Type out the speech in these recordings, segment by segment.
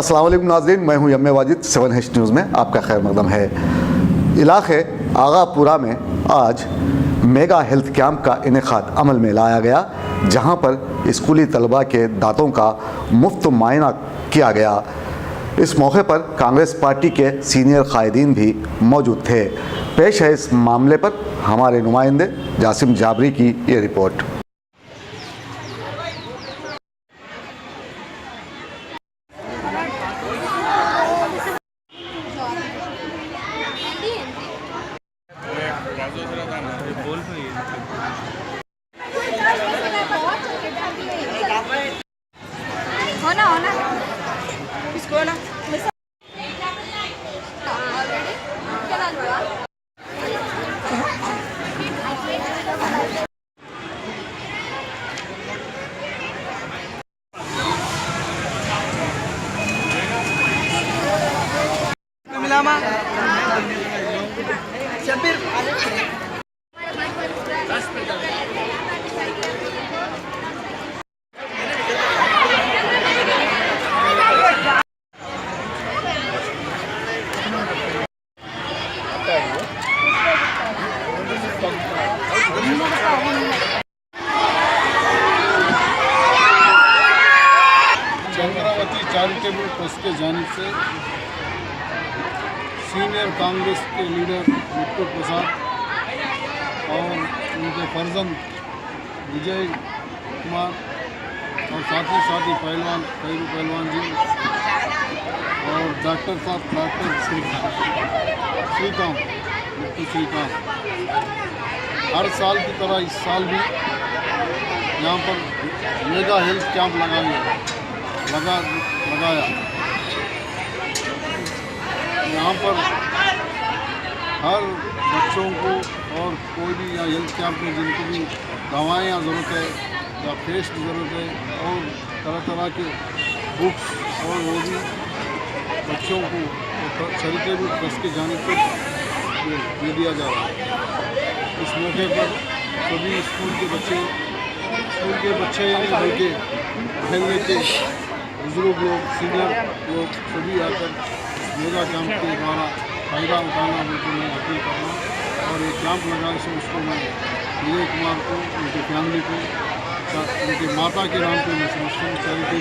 अस्सलाम वालेकुम नाज़रीन, मैं हूं यम्मे वाजिद। 7H न्यूज़ में आपका खैर मकदम है। इलाक़े आगापुरा में आज मेगा हेल्थ कैंप का इनेकाद अमल में लाया गया, जहां पर स्कूली तलबा के दांतों का मुफ्त मुआयना किया गया। इस मौके पर कांग्रेस पार्टी के सीनियर कायदीन भी मौजूद थे। पेश है इस मामले पर हमारे नुमाइंदे जासिम जाबरी की ये रिपोर्ट। होना इसको ना मिलामा शब्बीर चंद्रावती चैरिटेबल ट्रस्ट के जानिब से सीनियर कांग्रेस के लीडर मुत्तू प्रसाद और उनके फर्जंद विजय कुमार और साथ ही पहलवान खैरू पहलवान जी और डॉक्टर साहब डॉक्टर श्रीकांत मुत्तू श्रीकांत हर साल की तरह इस साल भी यहाँ पर मेगा हेल्थ कैंप लगाया यहाँ पर हर बच्चों को और कोई भी यहाँ हेल्थ कैंप में जिनको भी दवाएँ या ज़रूरत है या पेस्ट की ज़रूरत है और तरह तरह के बुक्स और वो भी बच्चों को चैरिटेबल ट्रस्ट के जानिब से दे दिया जा रहा है। इस मौके पर सभी स्कूल के बच्चे बल्कि महल्ले के बुजुर्ग लोग सीनियर लोग सभी आकर मेगा कैंप के द्वारा फ़ायदा उठाना बिल्कुल मैं अपील करना और एक कैंप लगाने से उसको मैं विजय कुमार को उनकी फैमिली को उनके माता के नाम पे मैं समझता हूँ चैरिटी।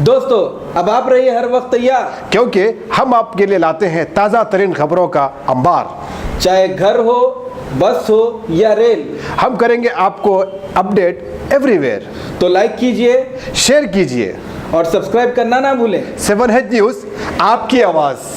दोस्तों अब आप रहिए हर वक्त तैयार, क्योंकि हम आपके लिए लाते हैं ताज़ा तरीन खबरों का अंबार। चाहे घर हो, बस हो या रेल, हम करेंगे आपको अपडेट एवरीवेयर। तो लाइक कीजिए, शेयर कीजिए और सब्सक्राइब करना ना भूलें। 7H न्यूज़, आपकी आवाज़।